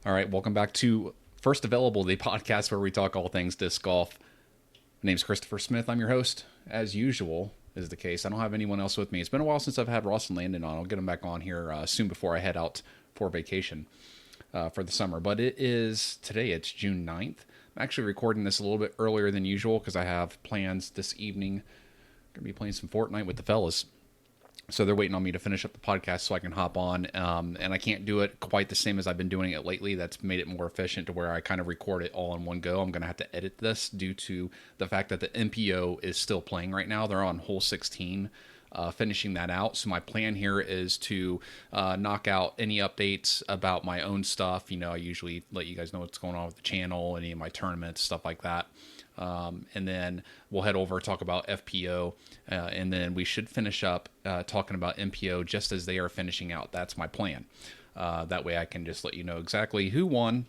All right, welcome back to First Available, the podcast where we talk all things disc golf. My name's Christopher Smith. I'm your host, as usual is the case. I don't have anyone else with me. It's been a while since I've had Ross and Landon on. I'll get them back on here soon before I head out for vacation for the summer. But today it's June 9th. I'm actually recording this a little bit earlier than usual because I have plans this evening. I'm going to be playing some Fortnite with the fellas. So they're waiting on me to finish up the podcast so I can hop on. And I can't do it quite the same as I've been doing it lately. That's made it more efficient to where I kind of record it all in one go. I'm going to have to edit this due to the fact that the MPO is still playing right now. They're on hole 16, finishing that out. So my plan here is to knock out any updates about my own stuff. You know, I usually let you guys know what's going on with the channel, any of my tournaments, stuff like that. And then we'll head over, talk about FPO, and then we should finish up talking about MPO just as they are finishing out. That's my plan. That way I can just let you know exactly who won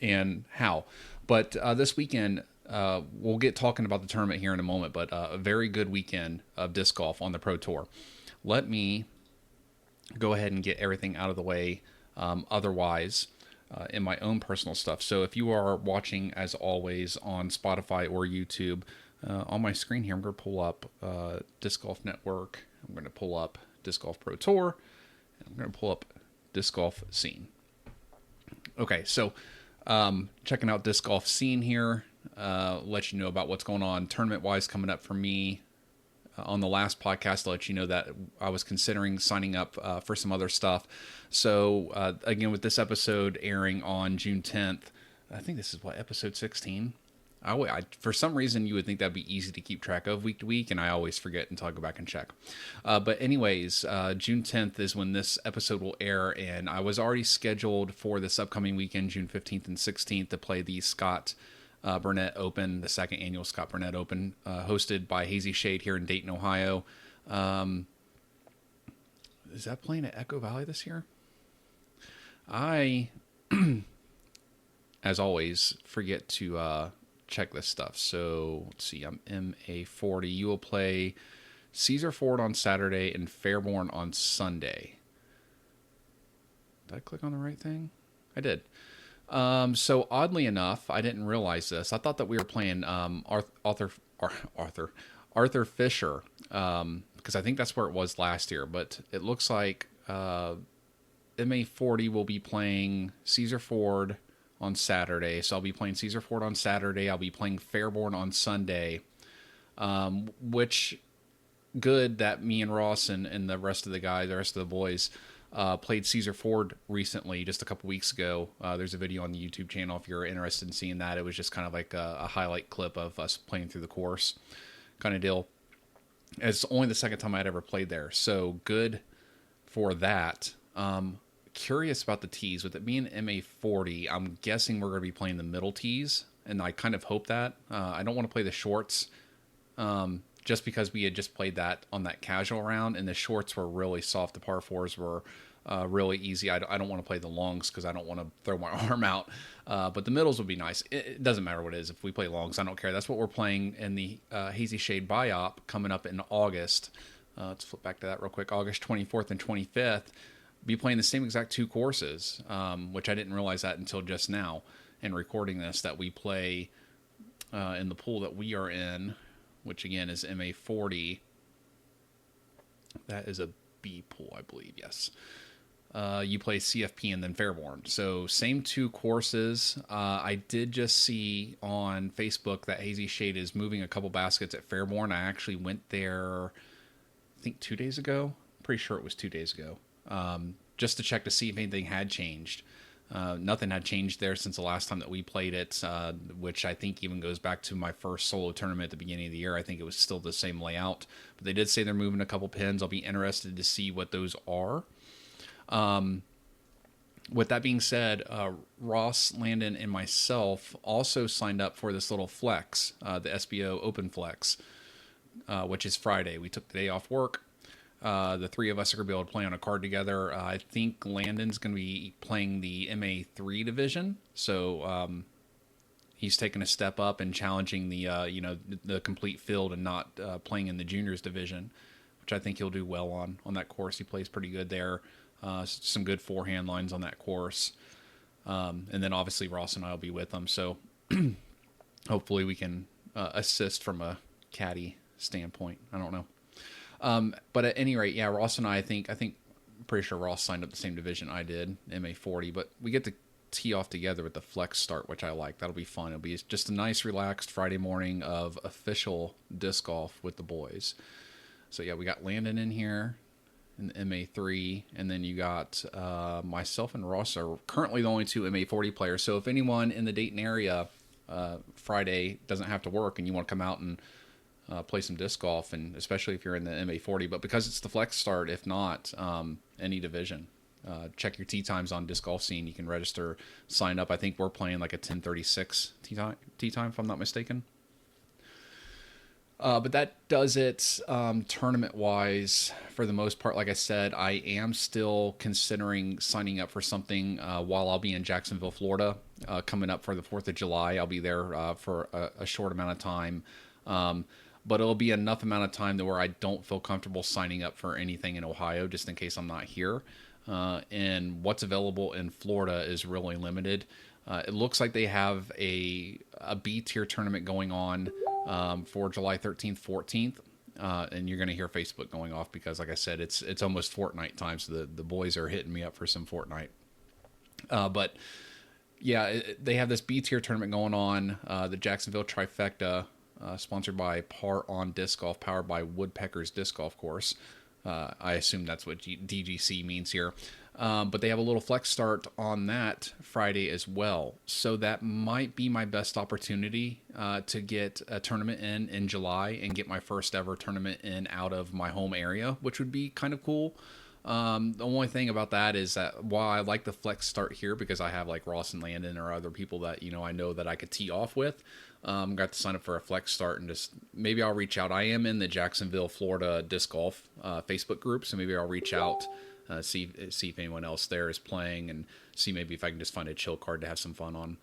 and how. But this weekend, we'll get talking about the tournament here in a moment, but a very good weekend of disc golf on the Pro Tour. Let me go ahead and get everything out of the way otherwise. In my own personal stuff. So if you are watching, as always, on Spotify or YouTube, on my screen here, I'm going to pull up Disc Golf Network. I'm going to pull up Disc Golf Pro Tour. And I'm going to pull up Disc Golf Scene. Okay, so checking out Disc Golf Scene here. Let you know about what's going on tournament-wise coming up for me. On the last podcast, I'll let you know that I was considering signing up for some other stuff. So, again, with this episode airing on June 10th, I think this is, episode 16? For some reason, you would think that'd be easy to keep track of week to week, and I always forget until I go back and check. But anyways, June 10th is when this episode will air, and I was already scheduled for this upcoming weekend, June 15th and 16th, to play the Scott Burnett Open, the second annual Scott Burnett Open, hosted by Hazy Shade here in Dayton, Ohio. Is that playing at Echo Valley this year? I, as always, forget to check this stuff. So let's see, I'm MA40. You will play Cedar Ford on Saturday and Fairborn on Sunday. Did I click on the right thing? I did. So oddly enough, I didn't realize this. I thought that we were playing Arthur Fisher, because I think that's where it was last year. But it looks like MA40 will be playing Cedar Ford on Saturday. So I'll be playing Cedar Ford on Saturday. I'll be playing Fairborn on Sunday, which good that me and Ross and the rest of the guys, the rest of the boys, played Cedar Ford recently, just a couple weeks ago. There's a video on the YouTube channel if you're interested in seeing that. It was just kind of like a highlight clip of us playing through the course kind of deal. It's only the second time I'd ever played there, so good for that. Curious about the tees. With it being MA40, I'm guessing we're going to be playing the middle tees, and I kind of hope that. I don't want to play the shorts, just because we had just played that on that casual round, and the shorts were really soft. The par fours were really easy. I don't want to play the longs because I don't want to throw my arm out. But the middles would be nice. It doesn't matter what it is. If we play longs, I don't care. That's what we're playing in the Hazy Shade Biop coming up in August. Let's flip back to that real quick. August 24th and 25th. Be playing the same exact two courses, which I didn't realize that until just now in recording this, that we play in the pool that we are in, which again is MA40. That is a B pool, I believe, yes. You play CFP and then Fairborn. So same two courses. I did just see on Facebook that Hazy Shade is moving a couple baskets at Fairborn. I actually went there, I think 2 days ago. Pretty sure it was 2 days ago. Just to check to see if anything had changed. Nothing had changed there since the last time that we played it, which I think even goes back to my first solo tournament at the beginning of the year. I think it was still the same layout, but they did say they're moving a couple pins. I'll be interested to see what those are. With that being said, Ross, Landon, and myself also signed up for this little flex, the SBO Open Flex, which is Friday. We took the day off work. The three of us are going to be able to play on a card together. I think Landon's going to be playing the MA3 division, so he's taking a step up and challenging the complete field and not playing in the juniors division, which I think he'll do well on that course. He plays pretty good there. Some good forehand lines on that course. And then obviously Ross and I will be with them. So hopefully we can assist from a caddy standpoint. I don't know. But at any rate, yeah, Ross and I think pretty sure Ross signed up the same division I did, MA40, but we get to tee off together with the flex start, which I like. That'll be fun. It'll be just a nice, relaxed Friday morning of official disc golf with the boys. So yeah, we got Landon in here in the MA3, and then you got myself and Ross are currently the only two MA40 players. So if anyone in the Dayton area Friday doesn't have to work and you want to come out and play some disc golf, and especially if you're in the MA40, but because it's the flex start, if not, any division. Check your tee times on Disc Golf Scene. You can register, sign up. I think we're playing like a 10:36 tee time, if I'm not mistaken. But that does it tournament-wise for the most part. Like I said, I am still considering signing up for something while I'll be in Jacksonville, Florida, coming up for the 4th of July. I'll be there for a short amount of time. But it'll be enough amount of time to where I don't feel comfortable signing up for anything in Ohio, just in case I'm not here. And what's available in Florida is really limited. It looks like they have a B tier tournament going on for July 13th, 14th. And you're going to hear Facebook going off because, like I said, it's almost Fortnite time. So the boys are hitting me up for some Fortnite. But yeah, they have this B tier tournament going on, the Jacksonville Trifecta, sponsored by Par on Disc Golf, powered by Woodpecker's Disc Golf Course. I assume that's what DGC means here. But they have a little flex start on that Friday as well. So that might be my best opportunity to get a tournament in July and get my first ever tournament in out of my home area, which would be kind of cool. The only thing about that is that while I like the flex start here because I have like Ross and Landon or other people that, I know that I could tee off with, got to sign up for a flex start and just maybe I'll reach out. I am in the Jacksonville, Florida disc golf Facebook group, so maybe I'll reach out, see if anyone else there is playing and see maybe if I can just find a chill card to have some fun on.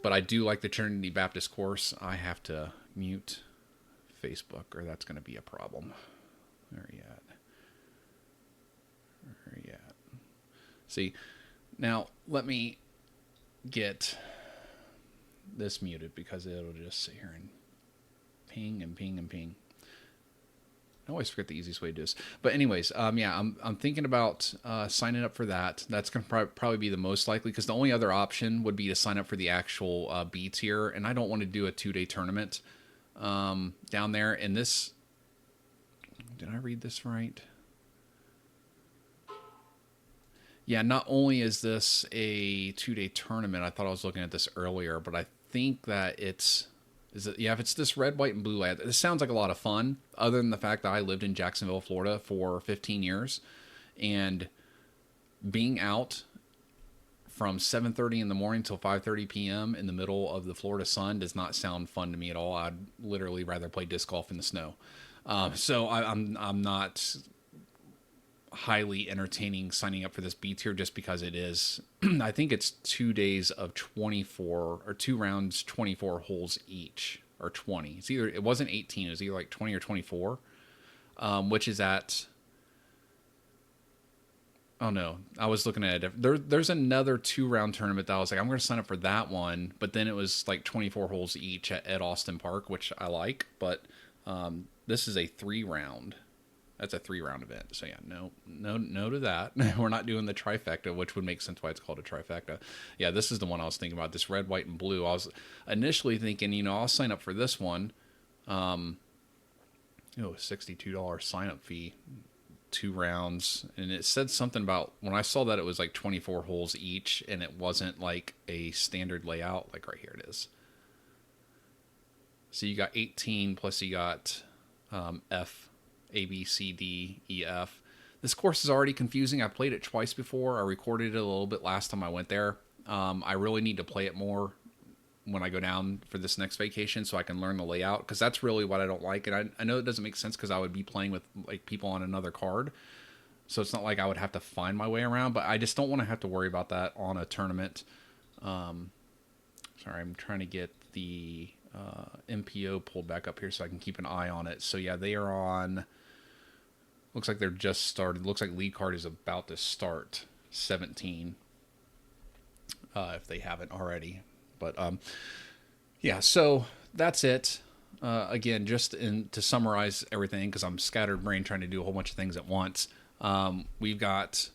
But I do like the Trinity Baptist course. I have to mute Facebook or that's going to be a problem. Where are you at? See, now let me get this muted because it'll just sit here and ping and ping and ping. I always forget the easiest way to do this. But anyways, yeah, I'm thinking about signing up for that. That's going to probably be the most likely because the only other option would be to sign up for the actual B tier, and I don't want to do a 2-day tournament down there. And this, did I read this right? Yeah, not only is this a 2-day tournament, I thought I was looking at this earlier, but I think that if it's this red, white, and blue layout, this sounds like a lot of fun, other than the fact that I lived in Jacksonville, Florida for 15 years, and being out from 7:30 in the morning till 5:30 p.m. in the middle of the Florida sun does not sound fun to me at all. I'd literally rather play disc golf in the snow. So I'm not highly entertaining signing up for this B tier just because it is I think it's 2 days of 24 or 2 rounds 24 holes each or 20. It wasn't 18, it was either like 20 or 24, which is at, oh no, I was looking at it. There's another 2-round tournament that I was like, I'm going to sign up for that one, but then it was like 24 holes each at Austin Park, which I like, but this is a 3-round. That's a 3-round event. So yeah, no to that. We're not doing the trifecta, which would make sense why it's called a trifecta. Yeah, this is the one I was thinking about, this red, white, and blue. I was initially thinking, I'll sign up for this one. $62 sign-up fee, 2 rounds. And it said something about, when I saw that it was like 24 holes each, and it wasn't like a standard layout. Like right here it is. So you got 18, plus you got F, A, B, C, D, E, F. This course is already confusing. I played it twice before. I recorded it a little bit last time I went there. I really need to play it more when I go down for this next vacation so I can learn the layout, because that's really what I don't like. And I know it doesn't make sense because I would be playing with like people on another card. So it's not like I would have to find my way around, but I just don't want to have to worry about that on a tournament. Sorry, I'm trying to get the MPO pulled back up here so I can keep an eye on it. So yeah, they are on, looks like they're just started. Looks like lead card is about to start 17. if they haven't already. But yeah, so that's it. Again, just to summarize everything, because I'm scattered brain trying to do a whole bunch of things at once. We've got,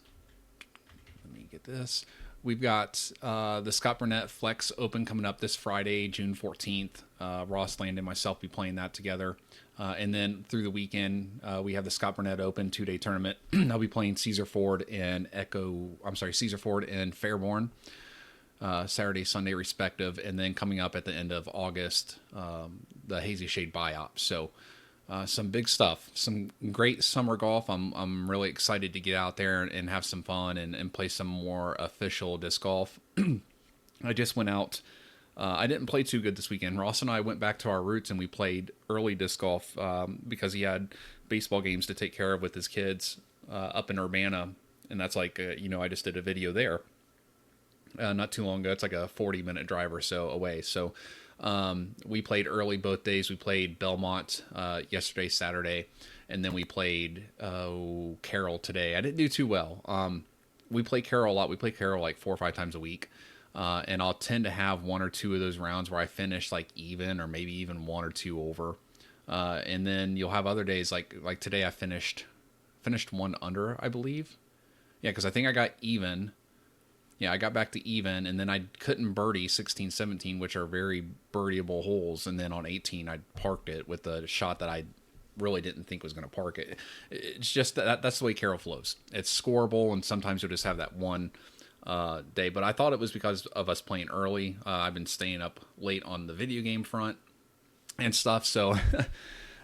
let me get this. We've got the Scott Burnett Flex Open coming up this Friday, June 14th. Ross Land and myself be playing that together. And then through the weekend, we have the Scott Burnett Open 2-day tournament. I'll be playing Caesar Ford and Fairborn. Saturday, Sunday, respective, and then coming up at the end of August, the Hazy Shade Biop. So, some big stuff, some great summer golf. I'm really excited to get out there and have some fun and play some more official disc golf. I just went out. I didn't play too good this weekend. Ross and I went back to our roots and we played early disc golf because he had baseball games to take care of with his kids up in Urbana, and that's like I just did a video there. Not too long ago. It's like a 40-minute drive or so away. So we played early both days. We played Belmont yesterday, Saturday, and then we played Carroll today. I didn't do too well. We play Carroll a lot. We play Carroll like 4 or 5 times a week. And I'll tend to have 1 or 2 of those rounds where I finish like even or maybe even 1 or 2 over. And then you'll have other days like today I finished 1 under, I believe. Yeah, because I think I got even. Yeah, I got back to even, and then I couldn't birdie 16, 17, which are very birdieable holes. And then on 18, I parked it with a shot that I really didn't think was going to park it. It's just that's the way Carroll flows. It's scoreable, and sometimes you'll just have that one day. But I thought it was because of us playing early. I've been staying up late on the video game front and stuff. So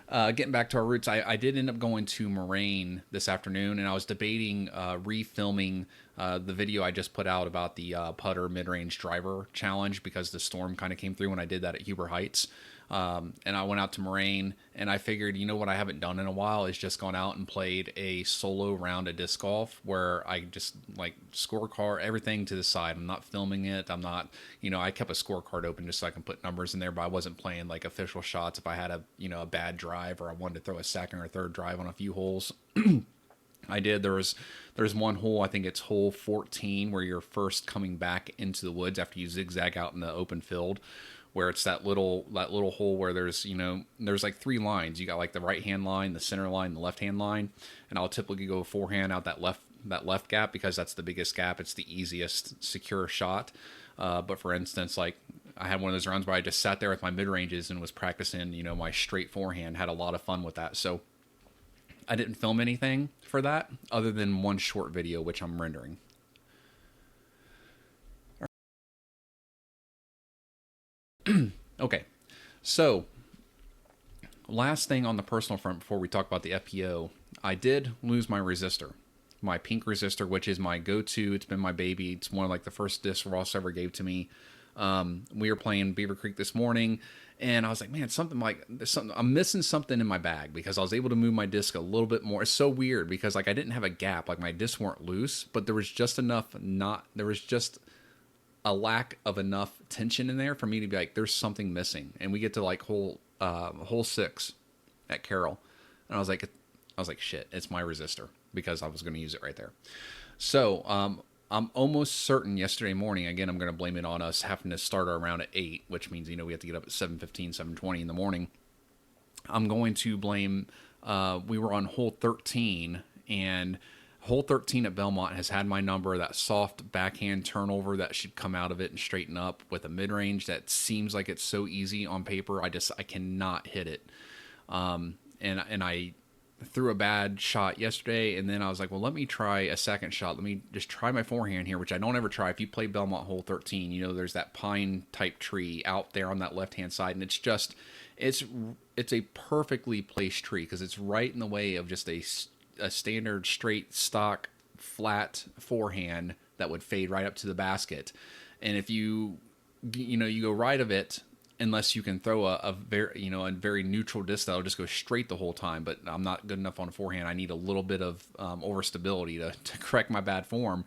getting back to our roots, I did end up going to Moraine this afternoon, and I was debating refilming the video I just put out about the putter mid-range driver challenge because the storm kind of came through when I did that at Huber Heights. And I went out to Moraine, and I figured, what I haven't done in a while is just gone out and played a solo round of disc golf where I just like scorecard everything to the side. I'm not filming it. I'm not, I kept a scorecard open just so I can put numbers in there, but I wasn't playing like official shots. If I had a bad drive or I wanted to throw a second or third drive on a few holes, I did. There's one hole, I think it's hole 14, where you're first coming back into the woods after you zigzag out in the open field, where it's that little hole where there's like 3 lines. You got like the right hand line, the center line, the left hand line, and I'll typically go forehand out that left gap because that's the biggest gap. It's the easiest secure shot. But for instance, like I had one of those rounds where I just sat there with my mid ranges and was practicing my straight forehand. Had a lot of fun with that. So I didn't film anything for that other than one short video, which I'm rendering. Okay, so last thing on the personal front before we talk about the FPO, I did lose my resistor, my pink resistor, which is my go-to. It's been my baby. It's one of like the first discs Ross ever gave to me. We were playing Beaver Creek this morning, and I was like, man, I'm missing something in my bag because I was able to move my disc a little bit more. It's so weird because like I didn't have a gap, like my discs weren't loose, but there was just a lack of enough tension in there for me to be like, there's something missing. And we get to like hole 6 at Carroll, and I was like, shit, it's my resistor because I was going to use it right there. So I'm almost certain yesterday morning, again, I'm going to blame it on us having to start our round at 8, which means, we have to get up at 7:15, 7:20 in the morning. I'm going to blame, we were on hole 13, and hole 13 at Belmont has had my number, that soft backhand turnover that should come out of it and straighten up with a mid-range that seems like it's so easy on paper. I cannot hit it. And I threw a bad shot yesterday, and then I was like, well, let me try a second shot. Let me just try my forehand here, which I don't ever try. If you play Belmont hole 13, there's that pine type tree out there on that left-hand side, and it's a perfectly placed tree because it's right in the way of just a standard straight stock flat forehand that would fade right up to the basket. And if you go right of it, unless you can throw a very neutral disc that'll just go straight the whole time, but I'm not good enough on a forehand. I need a little bit of overstability to correct my bad form.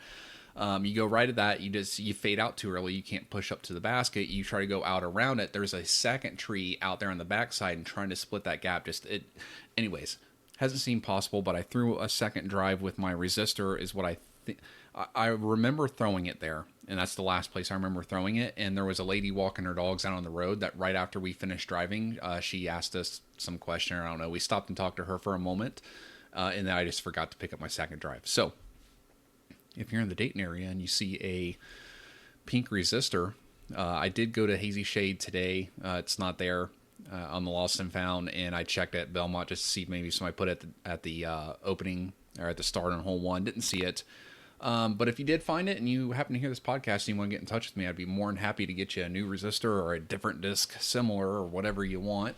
You go right at that, you fade out too early, you can't push up to the basket, you try to go out around it, there's a second tree out there on the backside, and trying to split that gap, anyways, hasn't seemed possible. But I threw a second drive with my resistor is what I remember throwing it there, and that's the last place I remember throwing it. And there was a lady walking her dogs out on the road that right after we finished driving, she asked us some question, or I don't know. We stopped and talked to her for a moment, and then I just forgot to pick up my second drive. So if you're in the Dayton area and you see a pink resistor, I did go to Hazy Shade today. It's not there on the Lost and Found, and I checked at Belmont just to see maybe somebody put it at the opening or at the start on hole one. Didn't see it. But if you did find it and you happen to hear this podcast and you want to get in touch with me, I'd be more than happy to get you a new resistor or a different disc, similar or whatever you want,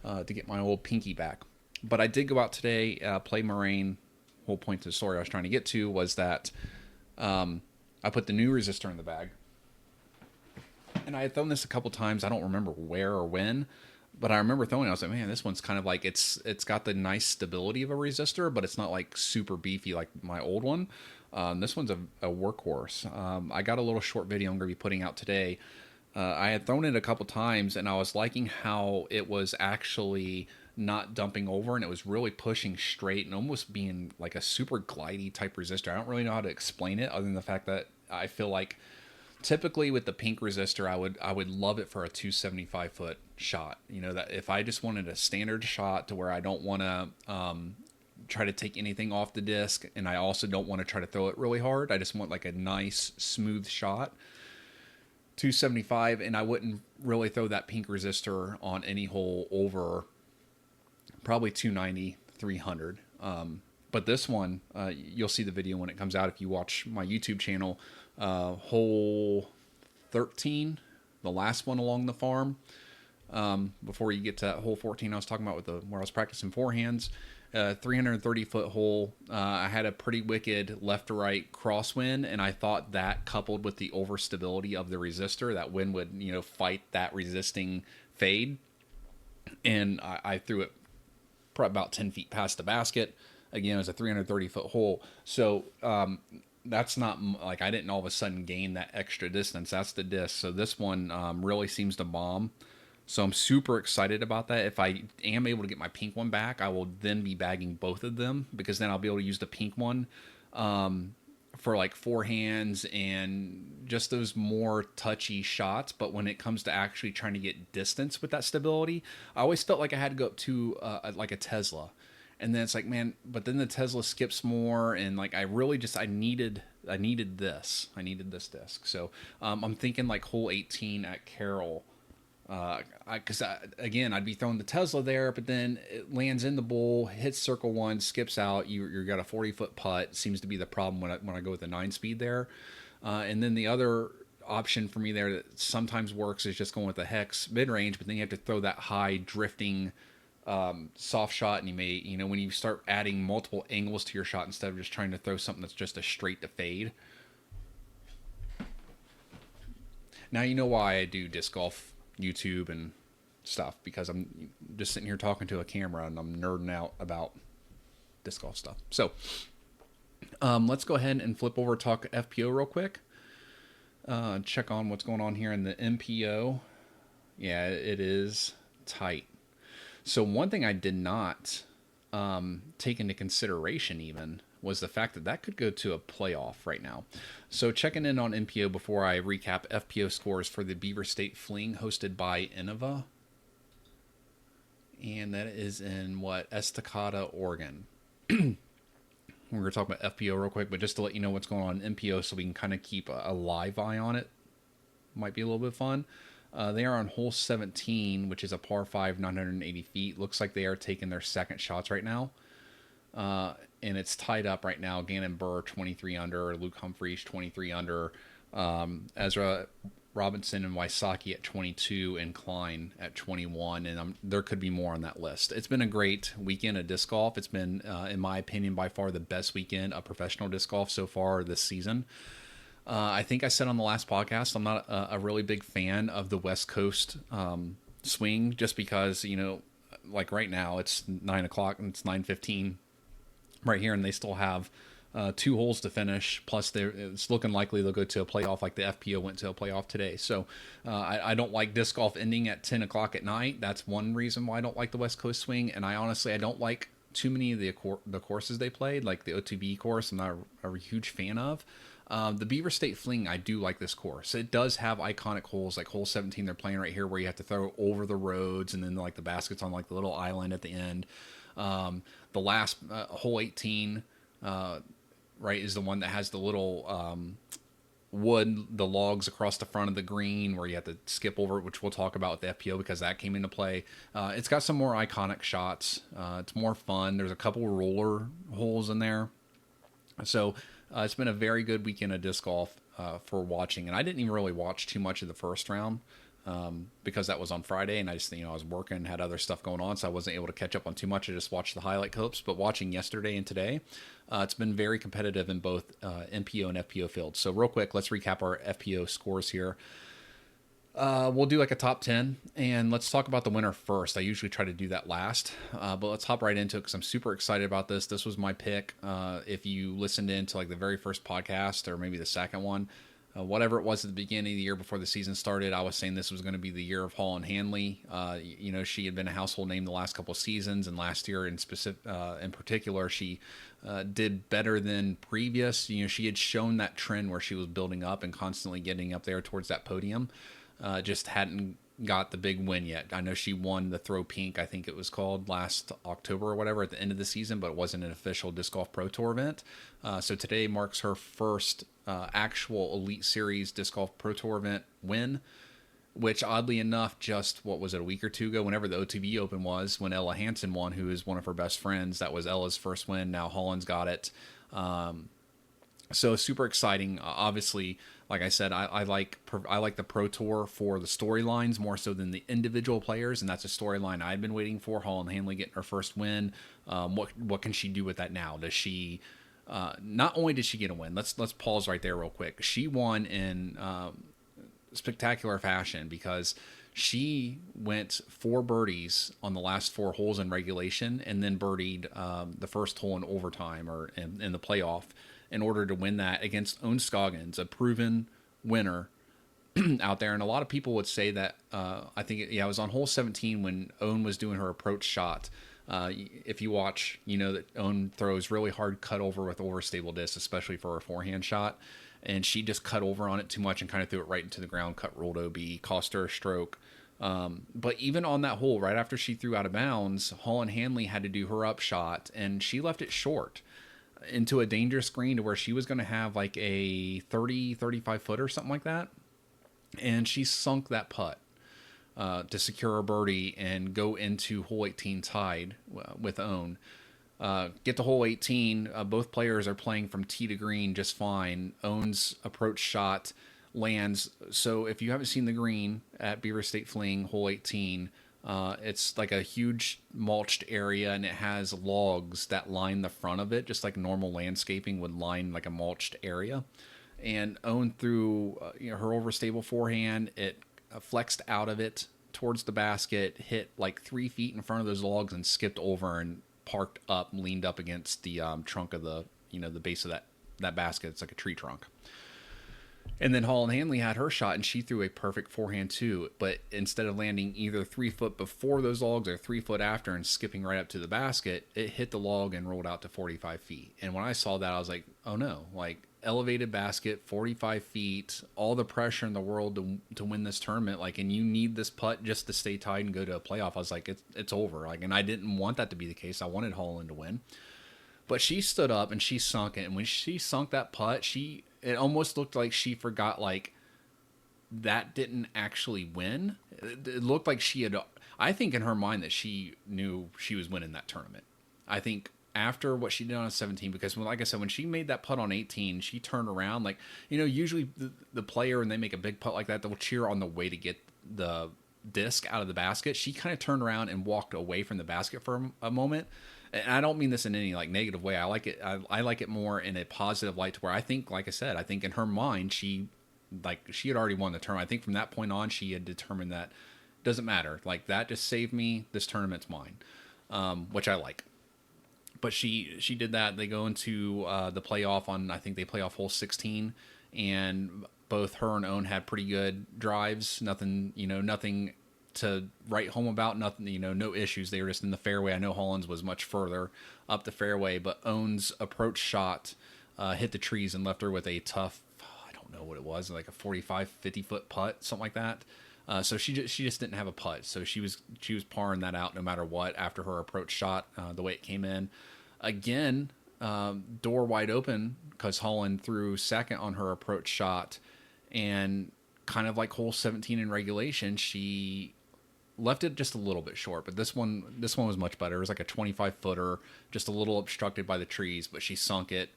to get my old pinky back. But I did go out today, play Moraine. Whole point to the story I was trying to get to was that I put the new resistor in the bag. And I had thrown this a couple times. I don't remember where or when, but I remember throwing it. I was like, man, this one's kind of like, it's got the nice stability of a resistor, but it's not like super beefy like my old one. This one's a workhorse. I got a little short video I'm going to be putting out today. I had thrown it a couple times, and I was liking how it was actually not dumping over, and it was really pushing straight and almost being like a super glidey type resistor. I don't really know how to explain it other than the fact that I feel like typically with the pink resistor, I would love it for a 275 foot shot. You know, that if I just wanted a standard shot to where I don't want to try to take anything off the disc, and I also don't want to try to throw it really hard. I just want like a nice smooth shot. 275, and I wouldn't really throw that pink resistor on any hole over probably 290, 300. But this one, you'll see the video when it comes out if you watch my YouTube channel. Hole 13, the last one along the farm. Before you get to that hole 14 I was talking about with where I was practicing forehands. 330 foot hole. I had a pretty wicked left to right crosswind, and I thought that coupled with the overstability of the resistor, that wind would, you know, fight that resisting fade. And I threw it probably about 10 feet past the basket. Again, it was a 330 foot hole. So, that's not like I didn't all of a sudden gain that extra distance. That's the disc. So this one really seems to bomb. So I'm super excited about that. If I am able to get my pink one back, I will then be bagging both of them, because then I'll be able to use the pink one for like forehands and just those more touchy shots. But when it comes to actually trying to get distance with that stability, I always felt like I had to go up to like a Tesla. And then it's like, man, but then the Tesla skips more, and like I needed this disc. So I'm thinking like hole 18 at Carroll, because again I'd be throwing the Tesla there, but then it lands in the bowl, hits circle one, skips out. You got a 40-foot putt. Seems to be the problem when I go with the 9-speed there. And then the other option for me there that sometimes works is just going with the hex mid range, but then you have to throw that high drifting soft shot, and you may, you know, when you start adding multiple angles to your shot instead of just trying to throw something that's just a straight to fade. Now you know why I do disc golf YouTube and stuff, because I'm just sitting here talking to a camera and I'm nerding out about disc golf stuff. So let's go ahead and flip over, talk FPO real quick. Check on what's going on here in the MPO. Yeah, it is tight. So one thing I did not take into consideration even was the fact that could go to a playoff right now. So checking in on MPO before I recap FPO scores for the Beaver State Fling hosted by Innova. And that is in Estacada, Oregon. We're going to talk about FPO real quick, but just to let you know what's going on in MPO so we can kind of keep a live eye on it. Might be a little bit fun. They are on hole 17, which is a par 5, 980 feet. Looks like they are taking their second shots right now. And it's tied up right now. Gannon Burr, 23 under. Luke Humphreys, 23 under. Ezra Robinson and Wysocki at 22. And Klein at 21. And there could be more on that list. It's been a great weekend of disc golf. It's been, in my opinion, by far the best weekend of professional disc golf so far this season. I think I said on the last podcast, I'm not a really big fan of the West Coast swing, just because, you know, like right now it's 9 o'clock and it's 9:15 right here, and they still have 2 holes to finish. Plus, it's looking likely they'll go to a playoff, like the FPO went to a playoff today. So I don't like disc golf ending at 10 o'clock at night. That's one reason why I don't like the West Coast swing, and I don't like too many of the courses they played, like the O2B course. I'm not a huge fan of. The Beaver State Fling, I do like this course. It does have iconic holes, like hole 17 they're playing right here, where you have to throw over the roads, and then like the basket's on like the little island at the end. The last hole 18, right, is the one that has the little wood, the logs across the front of the green where you have to skip over it, which we'll talk about with the FPO because that came into play. It's got some more iconic shots. It's more fun. There's a couple roller holes in there. So it's been a very good weekend of disc golf for watching. And I didn't even really watch too much of the first round because that was on Friday, and I just, I was working, had other stuff going on, so I wasn't able to catch up on too much. I just watched the highlight clips. But watching yesterday and today, it's been very competitive in both MPO and FPO fields. So real quick, let's recap our FPO scores here. We'll do like a top 10, and let's talk about the winner first. I usually try to do that last, but let's hop right into it because I'm super excited about this. This was my pick. If you listened in to like the very first podcast or maybe the second one, whatever it was at the beginning of the year before the season started, I was saying this was going to be the year of Holland Hanley. She had been a household name the last couple of seasons, and last year in particular, she did better than previous. She had shown that trend where she was building up and constantly getting up there towards that podium. Just hadn't got the big win yet. I know she won the Throw Pink, I think it was called, last October or whatever at the end of the season, but it wasn't an official Disc Golf Pro Tour event. So today marks her first actual Elite Series Disc Golf Pro Tour event win, which oddly enough, just, what was it, a week or two ago, whenever the OTB Open was, when Ella Hansen won, who is one of her best friends. That was Ella's first win. Now Holland's got it. So super exciting. Obviously, like I said, I like the Pro Tour for the storylines more so than the individual players, and that's a storyline I've been waiting for. Holland Hanley getting her first win. What can she do with that now? Does she? Not only did she get a win, let's pause right there real quick. She won in spectacular fashion because she went 4 birdies on the last 4 holes in regulation, and then birdied the first hole in overtime or in the playoff, in order to win that against Owen Scoggins, a proven winner out there. And a lot of people would say that, I think, it was on hole 17 when Owen was doing her approach shot. If you watch, that Owen throws really hard cut over with overstable disc, especially for her forehand shot. And she just cut over on it too much and kind of threw it right into the ground, cut rolled OB, cost her a stroke. But even on that hole, right after she threw out of bounds, Holland Hanley had to do her up shot, and she left it short into a dangerous green to where she was going to have like a 35 foot or something like that. And she sunk that putt to secure a birdie and go into hole 18 tied with Owen. Get to hole 18. Both players are playing from tee to green just fine. Owen's approach shot lands. So if you haven't seen the green at Beaver State Fling, hole 18, it's like a huge mulched area, and it has logs that line the front of it, just like normal landscaping would line like a mulched area. And Owen threw her overstable forehand. It flexed out of it towards the basket, hit like 3 feet in front of those logs, and skipped over and parked up, leaned up against the trunk of the the base of that basket. It's like a tree trunk. And then Holland Hanley had her shot, and she threw a perfect forehand too. But instead of landing either 3 foot before those logs or 3 foot after and skipping right up to the basket, it hit the log and rolled out to 45 feet. And when I saw that, I was like, oh no, like elevated basket, 45 feet, all the pressure in the world to win this tournament. Like, and you need this putt just to stay tied and go to a playoff. I was like, it's over. Like, and I didn't want that to be the case. I wanted Holland to win. But she stood up and she sunk it. And when she sunk that putt, it almost looked like she forgot, like, that didn't actually win. It looked like I think in her mind that she knew she was winning that tournament. I think after what she did on 17, because like I said, when she made that putt on 18, she turned around. Like, usually the player, when they make a big putt like that, they'll cheer on the way to get the disc out of the basket. She kind of turned around and walked away from the basket for a moment. And I don't mean this in any like negative way. I like it. I like it more in a positive light, to where I think, like I said, I think in her mind, she had already won the tournament. I think from that point on, she had determined that it doesn't matter. Like, that just saved me. This tournament's mine, which I like. But she did that. They go into the playoff on, I think they play off hole 16, and both her and Owen had pretty good drives. Nothing to write home about, nothing, no issues. They were just in the fairway. I know Holland's was much further up the fairway, but Owen's approach shot hit the trees and left her with a tough, I don't know what it was, like a 45, 50-foot putt, something like that. So she just didn't have a putt. So she was parring that out no matter what after her approach shot, the way it came in. Again, door wide open because Holland threw second on her approach shot, and kind of like hole 17 in regulation, she left it just a little bit short. But this one was much better. It was like a 25-footer, just a little obstructed by the trees, but she sunk it,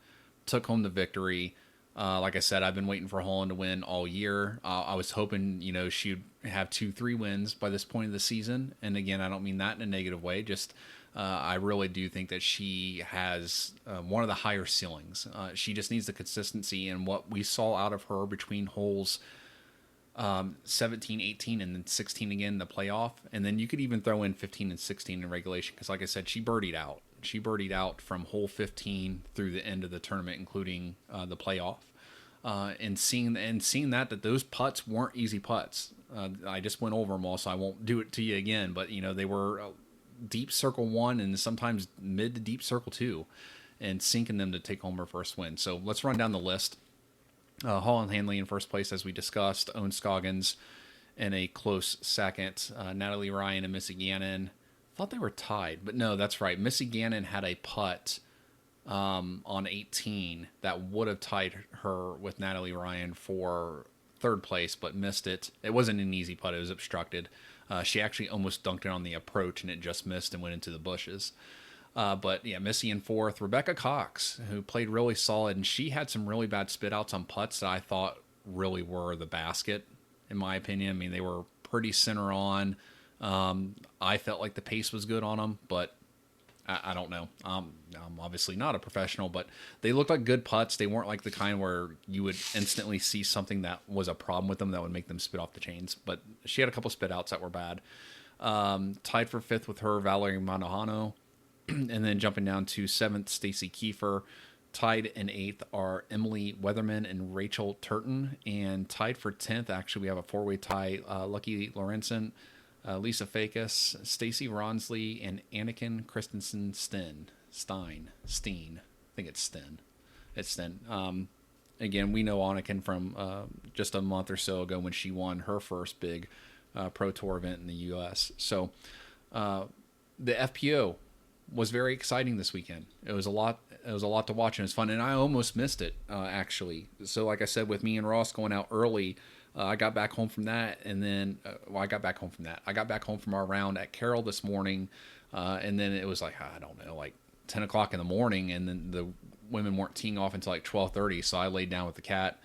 took home the victory. Like I said, I've been waiting for Holland to win all year. I was hoping, she'd have 2-3 wins by this point of the season. And again, I don't mean that in a negative way. Just I really do think that she has one of the higher ceilings. She just needs the consistency, and what we saw out of her between holes 17, 18, and then 16 again in the playoff. And then you could even throw in 15 and 16 in regulation, because like I said, she birdied out. She birdied out from hole 15 through the end of the tournament, including the playoff. And seeing that those putts weren't easy putts. I just went over them all, so I won't do it to you again. But they were deep circle 1 and sometimes mid to deep circle 2, and sinking them to take home her first win. So let's run down the list. Holland Hanley in first place, as we discussed. Owen Scoggins in a close second. Natalie Ryan and Missy Gannon. Thought they were tied, but no, that's right. Missy Gannon had a putt on 18 that would have tied her with Natalie Ryan for third place, but missed it. It wasn't an easy putt. It was obstructed. She actually almost dunked it on the approach, and it just missed and went into the bushes. But yeah, Missy in fourth. Rebecca Cox, who played really solid, and she had some really bad spit outs on putts that I thought really were the basket, in my opinion. I mean, they were pretty center on. I felt like the pace was good on them, but I don't know. I'm obviously not a professional, but they looked like good putts. They weren't like the kind where you would instantly see something that was a problem with them that would make them spit off the chains. But she had a couple spit outs that were bad. Tied for fifth with her, Valerie Mandujano. And then jumping down to seventh, Stacy Kiefer. Tied in eighth are Emily Weatherman and Rachel Turton. And tied for 10th, actually, we have a four-way tie. Lucky Lorenzen, Lisa Fakis, Stacy Ronsley, and Anakin Christensen Steen. I think it's Sten. It's Sten. Again, we know Anakin from just a month or so ago when she won her first big Pro Tour event in the U.S. So the FPO was very exciting this weekend. It was a lot to watch, and it was fun, and I almost missed it, actually. So like I said, with me and Ross going out early, I got back home from that, and then I got back home from our round at Carroll this morning, and then it was like, I don't know, like 10 o'clock in the morning, and then the women weren't teeing off until like 12:30, so I laid down with the cat,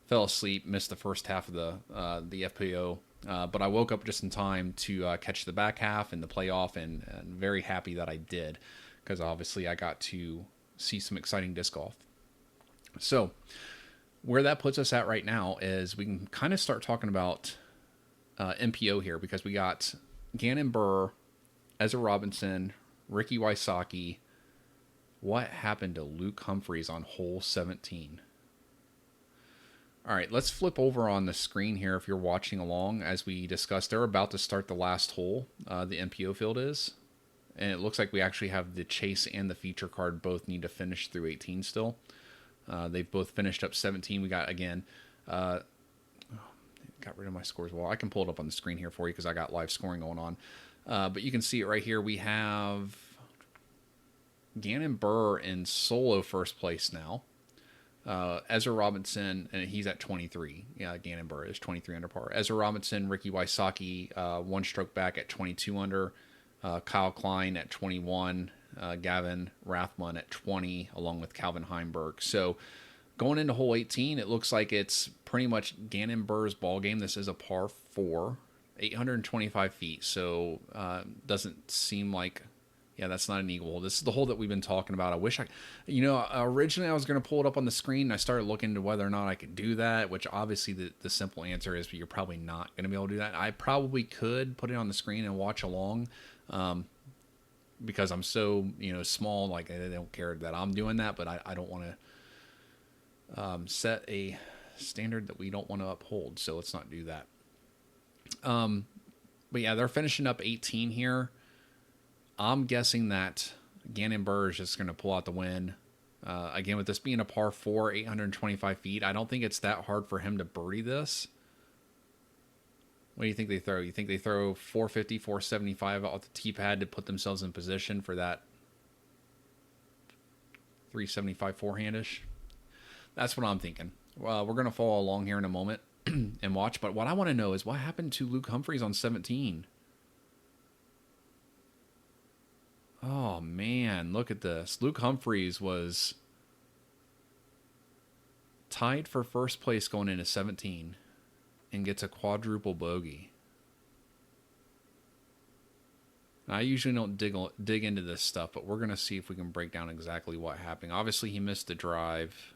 fell asleep, missed the first half of the FPO, but I woke up just in time to catch the back half and the playoff, and very happy that I did, because obviously I got to see some exciting disc golf. So where that puts us at right now is we can kind of start talking about MPO here, because we got Gannon Buhr, Ezra Robinson, Ricky Wysocki. What happened to Luke Humphreys on hole 17? All right, let's flip over on the screen here if you're watching along. As we discussed, they're about to start the last hole, the MPO field is. And it looks like we actually have the chase and the feature card both need to finish through 18 still. They've both finished up 17. We got, again, got rid of my scores. Well, I can pull it up on the screen here for you because I got live scoring going on. But you can see it right here. We have Gannon Buhr in solo first place now. Ezra Robinson, and he's at 23. Yeah, Gannon Buhr is 23 under par. Ezra Robinson, Ricky Wysocki, one stroke back at 22 under. Kyle Klein at 21. Gavin Rathmon at 20, along with Calvin Heimberg. So going into hole 18, it looks like it's pretty much Gannon Buhr's ball game. This is a par 4, 825 feet. So doesn't seem like, yeah, that's not an eagle hole. This is the hole that we've been talking about. I wish originally I was going to pull it up on the screen. And I started looking into whether or not I could do that, which obviously the simple answer is you're probably not going to be able to do that. I probably could put it on the screen and watch along. Because I'm so, small, like I don't care that I'm doing that, but I don't want to set a standard that we don't want to uphold. So let's not do that. But yeah, they're finishing up 18 here. I'm guessing that Gannon Buhr is just going to pull out the win. Again, with this being a par 4, 825 feet, I don't think it's that hard for him to birdie this. What do you think they throw? You think they throw 450, 475 off the tee pad to put themselves in position for that 375 forehand-ish? That's what I'm thinking. Well, we're going to follow along here in a moment and watch. But what I want to know is what happened to Luke Humphreys on 17? Oh, man, look at this. Luke Humphreys was tied for first place going into 17 and gets a quadruple bogey. Now, I usually don't dig into this stuff, but we're going to see if we can break down exactly what happened. Obviously, he missed the drive.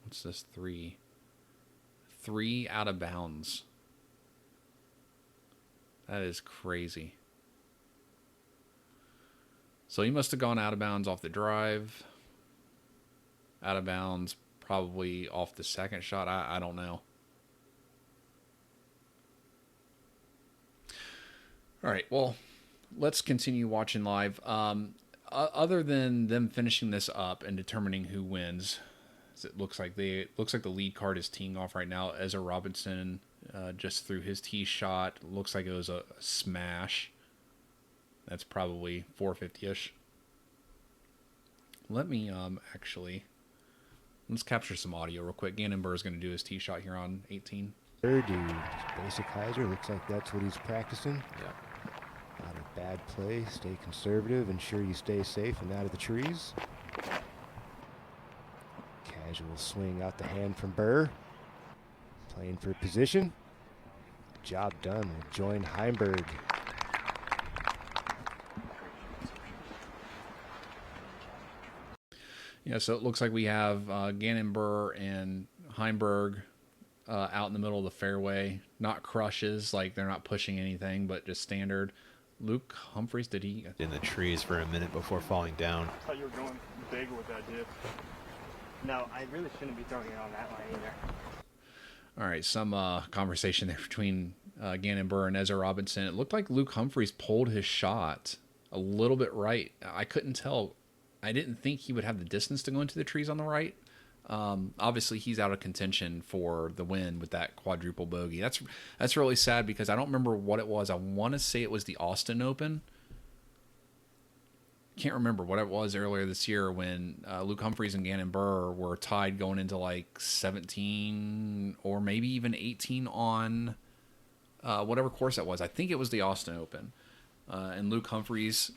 What's this? Three out of bounds. That is crazy. So he must have gone out of bounds off the drive. Out of bounds probably off the second shot. I don't know. All right, well, let's continue watching live. Other than them finishing this up and determining who wins, it looks like the lead card is teeing off right now. Ezra Robinson just threw his tee shot. Looks like it was a smash. That's probably 450-ish. Let me let's capture some audio real quick. Gannon Burr is going to do his tee shot here on 18. Third dude, basic hyzer. Looks like that's what he's practicing. Yeah. Not a bad play. Stay conservative. Ensure you stay safe and out of the trees. Casual swing out the hand from Burr. Playing for position. Job done. We'll join Heimberg. Yeah, so it looks like we have Gannon Burr and Heimberg out in the middle of the fairway. Not crushes, like they're not pushing anything, but just standard. Luke Humphreys, did he? In the trees for a minute before falling down. I thought you were going big with that dip. No, I really shouldn't be throwing it on that line either. All right, some conversation there between Gannon Burr and Ezra Robinson. It looked like Luke Humphreys pulled his shot a little bit right. I couldn't tell. I didn't think he would have the distance to go into the trees on the right. Obviously, he's out of contention for the win with that quadruple bogey. That's really sad because I don't remember what it was. I want to say it was the Austin Open. Can't remember what it was earlier this year when Luke Humphreys and Gannon Burr were tied going into like 17 or maybe even 18 on whatever course that was. I think it was the Austin Open. And Luke Humphreys,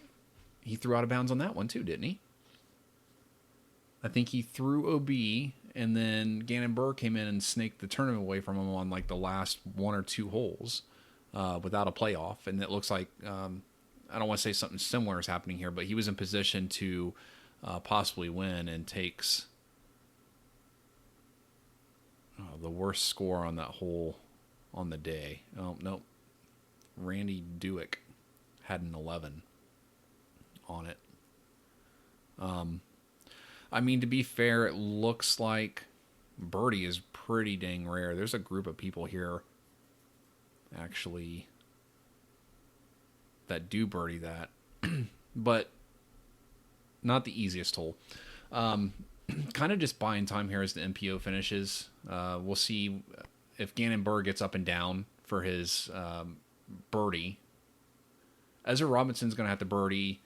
he threw out of bounds on that one too, didn't he? I think he threw OB, and then Gannon Burr came in and snaked the tournament away from him on like the last one or two holes without a playoff. And it looks like, I don't want to say something similar is happening here, but he was in position to possibly win and takes the worst score on that hole on the day. Oh, nope. Randy Dewick had an 11 on it. I mean, to be fair, it looks like birdie is pretty dang rare. There's a group of people here, actually, that do birdie that, but not the easiest hole. Kind of just buying time here as the MPO finishes. We'll see if Gannon Burr gets up and down for his birdie. Ezra Robinson's going to have to birdie.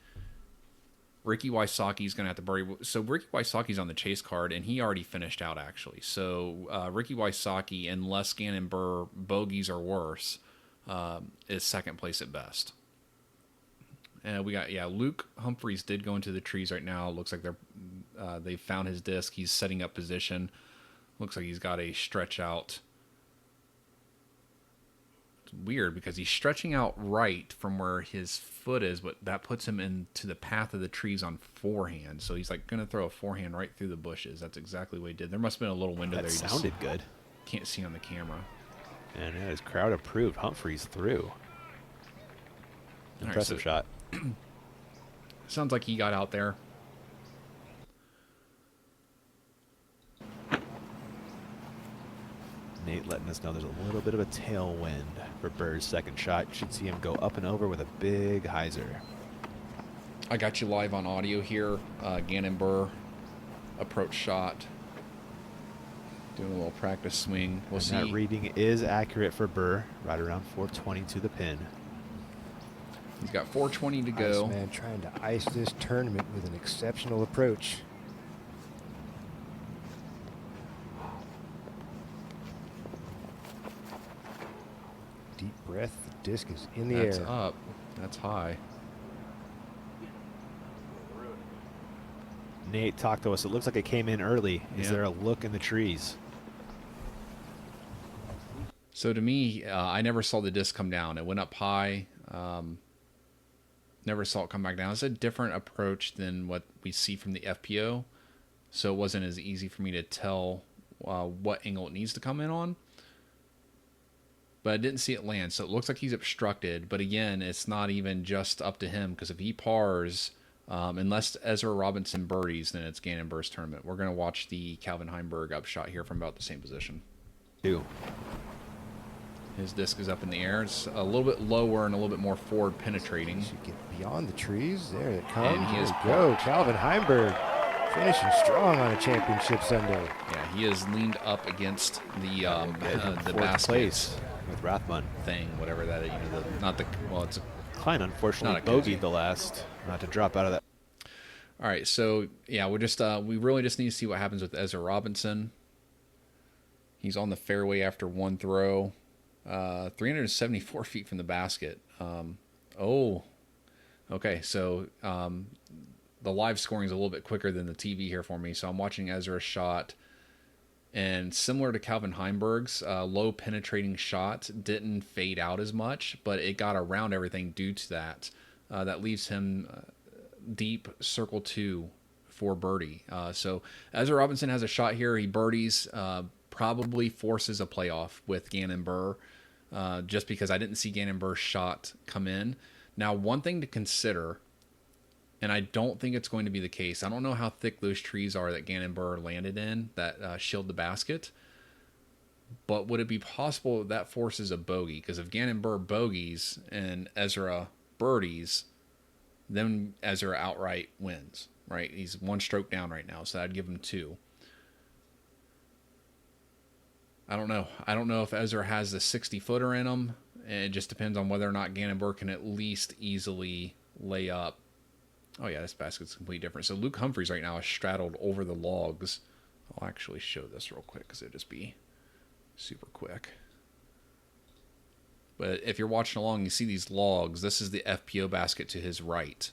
Ricky Wysocki's going to have to birdie. So Ricky Wysocki's on the chase card, and he already finished out, actually. So Ricky Wysocki, unless Gannon Burr bogeys or worse, is second place at best. And we got, Luke Humphreys did go into the trees right now. Looks like they found his disc. He's setting up position. Looks like he's got a stretch out. It's weird because he's stretching out right from where his foot is, but that puts him into the path of the trees on forehand. So he's like going to throw a forehand right through the bushes. That's exactly what he did. There must have been a little window That there. sounded good. Can't see on the camera. And yeah, his crowd approved. Humphreys through. Impressive shot. Sounds like he got out there. Nate letting us know there's a little bit of a tailwind for Burr's second shot. Should see him go up and over with a big hyzer. I got you live on audio here. Gannon Burr approach shot. Doing a little practice swing. We'll And see. that reading is accurate for Burr, right around 420 to the pin. He's got 420 to go. Iceman trying to ice this tournament with an exceptional approach. Deep breath. The disc is in the That's air. up. That's high. Nate, talk to us. It looks like it came in early. Is Yeah. there a look in the trees? So to me, I never saw the disc come down. It went up high. Never saw it come back down. It's a different approach than what we see from the FPO. So it wasn't as easy for me to tell what angle it needs to come in on. But I didn't see it land. So it looks like he's obstructed. But again, it's not even just up to him. Because if he pars, unless Ezra Robinson birdies, then it's Gannon Burr's tournament. We're going to watch the Calvin Heimberg upshot here from about the same position. 2. His disc is up in the air. It's a little bit lower and a little bit more forward penetrating. Should get beyond the trees. There it comes. And he is Here we go. Calvin Heimberg finishing strong on a championship Sunday. Yeah, he is leaned up against the Fourth basket place with Rathbun. thing, whatever that is. It's a, Klein unfortunately Not a koozie. bogeyed the last, not to drop out of that. all right. So yeah, we really just need to see what happens with Ezra Robinson. He's on the fairway after one throw, 374 feet from the basket. Okay. So the live scoring is a little bit quicker than the TV here for me. So I'm watching Ezra's shot. And similar to Calvin Heimberg's, low penetrating shot didn't fade out as much, but it got around everything due to that. That leaves him deep circle 2 for birdie. So Ezra Robinson has a shot here. He birdies, probably forces a playoff with Gannon Burr, just because I didn't see Gannon Burr's shot come in. Now, one thing to consider, and I don't think it's going to be the case. I don't know how thick those trees are that Gannon Burr landed in that shield the basket. But would it be possible that forces a bogey? Because if Gannon Burr bogeys and Ezra birdies, then Ezra outright wins, right? He's one stroke down right now, so I'd give him 2. I don't know. I don't know if Ezra has the 60-footer in him. And it just depends on whether or not Gannon Burr can at least easily lay up. Oh, yeah, this basket's completely different. So Luke Humphreys right now is straddled over the logs. I'll actually show this real quick because it'll just be super quick. But if you're watching along, you see these logs. This is the FPO basket to his right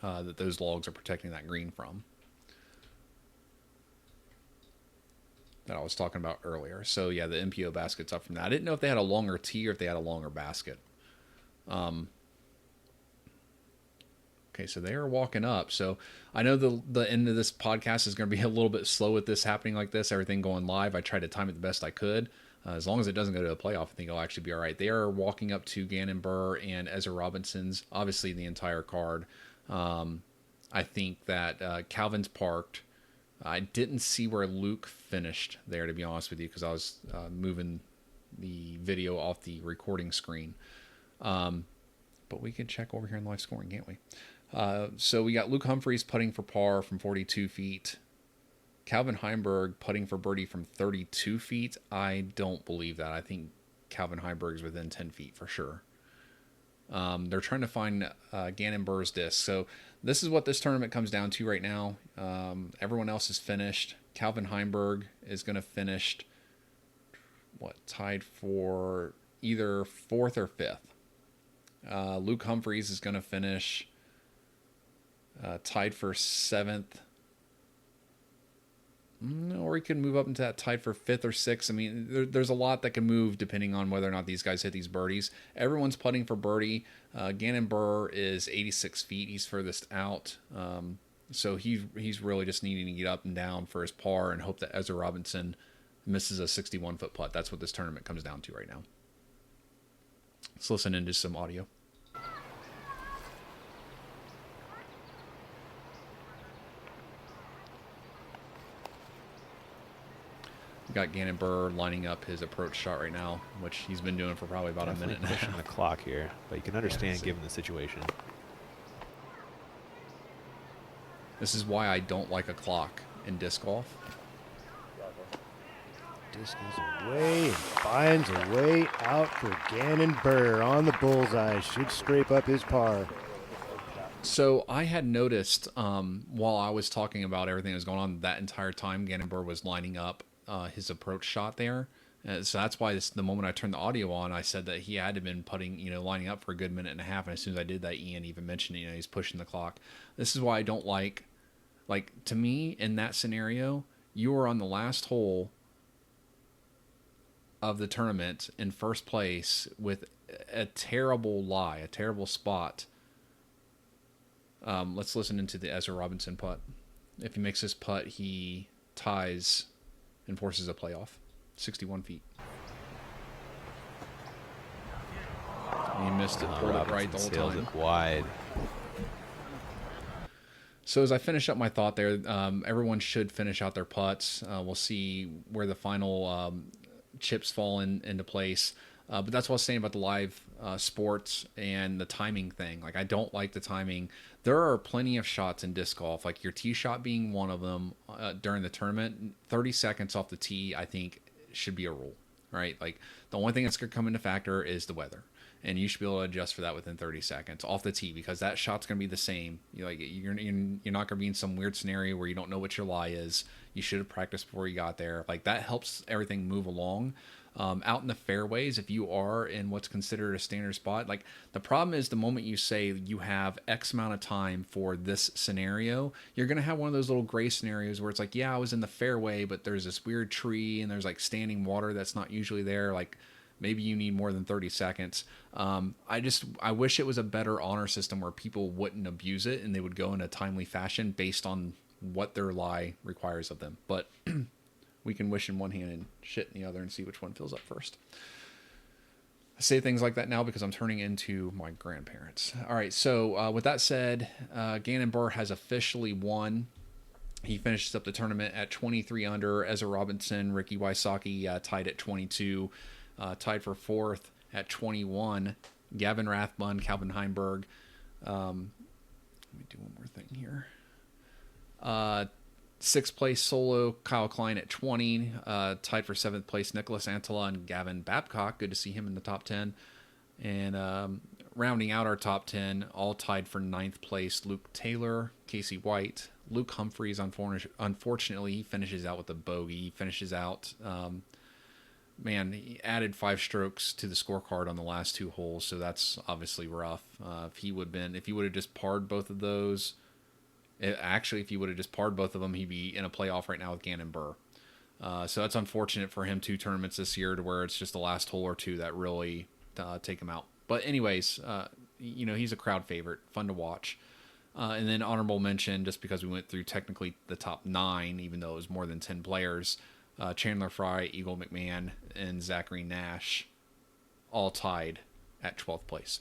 that those logs are protecting that green from, that I was talking about earlier. So, yeah, the MPO basket's up from that. I didn't know if they had a longer tee or if they had a longer basket. Okay, so they are walking up. So I know the end of this podcast is going to be a little bit slow with this happening like this, everything going live. I tried to time it the best I could. As long as it doesn't go to a playoff, I think it'll actually be all right. They are walking up to Gannon Burr and Ezra Robinson's, obviously the entire card. I think that Calvin's parked. I didn't see where Luke finished there, to be honest with you, because I was moving the video off the recording screen. But we can check over here in live scoring, can't we? So we got Luke Humphreys putting for par from 42 feet. Calvin Heimberg putting for birdie from 32 feet. I don't believe that. I think Calvin Heimberg is within 10 feet for sure. They're trying to find Gannon Burr's disc. So this is what this tournament comes down to right now. Everyone else is finished. Calvin Heimberg is going to finish, tied for either 4th or 5th. Luke Humphreys is going to finish tied for 7th. Or he can move up into that tied for 5th or 6th. I mean, there's a lot that can move depending on whether or not these guys hit these birdies. Everyone's putting for birdie. Gannon Burr is 86 feet. He's furthest out. So he's really just needing to get up and down for his par and hope that Ezra Robinson misses a 61-foot putt. That's what this tournament comes down to right now. Let's listen into some audio. We got Gannon Burr lining up his approach shot right now, which he's been doing for probably about a minute Pushing now. the clock here, but you can understand given the situation. This is why I don't like a clock in disc golf. Disc goes away and finds a way out for Gannon Burr on the bullseye. Should scrape up his par. So I had noticed while I was talking about everything that was going on that entire time, Gannon Burr was lining up his approach shot there. So that's why the moment I turned the audio on, I said that he had to have been putting, lining up for a good minute and a half. And as soon as I did that, Ian even mentioned, he's pushing the clock. This is why I don't like, to me, in that scenario, you are on the last hole of the tournament in first place with a terrible lie, a terrible spot. Let's listen into the Ezra Robinson putt. If he makes this putt, he ties and forces a playoff. 61 feet. He missed it, pulled it right the whole sails time. It wide. So as I finish up my thought there, everyone should finish out their putts. We'll see where the final chips fall into place. But that's what I was saying about the live sports and the timing thing. I don't like the timing. There are plenty of shots in disc golf, like your tee shot being one of them during the tournament. 30 seconds off the tee, I think, should be a rule, right? The only thing that's going to come into factor is the weather. And you should be able to adjust for that within 30 seconds off the tee, because that shot's going to be the same. You're not going to be in some weird scenario where you don't know what your lie is. You should have practiced before you got there. That helps everything move along. Out in the fairways, if you are in what's considered a standard spot, the problem is the moment you say you have X amount of time for this scenario, you're going to have one of those little gray scenarios where it's I was in the fairway, but there's this weird tree and there's standing water that's not usually there. Maybe you need more than 30 seconds. I wish it was a better honor system where people wouldn't abuse it and they would go in a timely fashion based on what their lie requires of them. But we can wish in one hand and shit in the other and see which one fills up first. I say things like that now because I'm turning into my grandparents. All right, so with that said, Gannon Burr has officially won. He finishes up the tournament at 23 under. Ezra Robinson, Ricky Wysocki tied at 22. Tied for fourth at 21. Gavin Rathbun, Calvin Heimberg. Let me do one more thing here. Sixth place solo, Kyle Klein at 20. Tied for seventh place, Nicholas Antela and Gavin Babcock. Good to see him in the top 10. And rounding out our top 10, all tied for ninth place, Luke Taylor, Casey White. Luke Humphreys, unfortunately, he finishes out with a bogey. He finishes out... he added 5 strokes to the scorecard on the last 2 holes, so that's obviously rough. If he would have just parred both of those, if he would have just parred both of them, he'd be in a playoff right now with Gannon Burr. So that's unfortunate for him. 2 tournaments this year to where it's just the last hole or 2 that really take him out. But anyways, he's a crowd favorite, fun to watch. And then honorable mention, just because we went through technically the top 9, even though it was more than 10 players. Chandler Fry, Eagle McMahon, and Zachary Nash all tied at 12th place.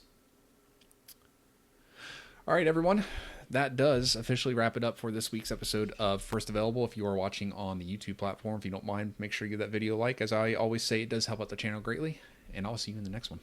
All right, everyone. That does officially wrap it up for this week's episode of First Available. If you are watching on the YouTube platform, if you don't mind, make sure you give that video a like. As I always say, it does help out the channel greatly. And I'll see you in the next one.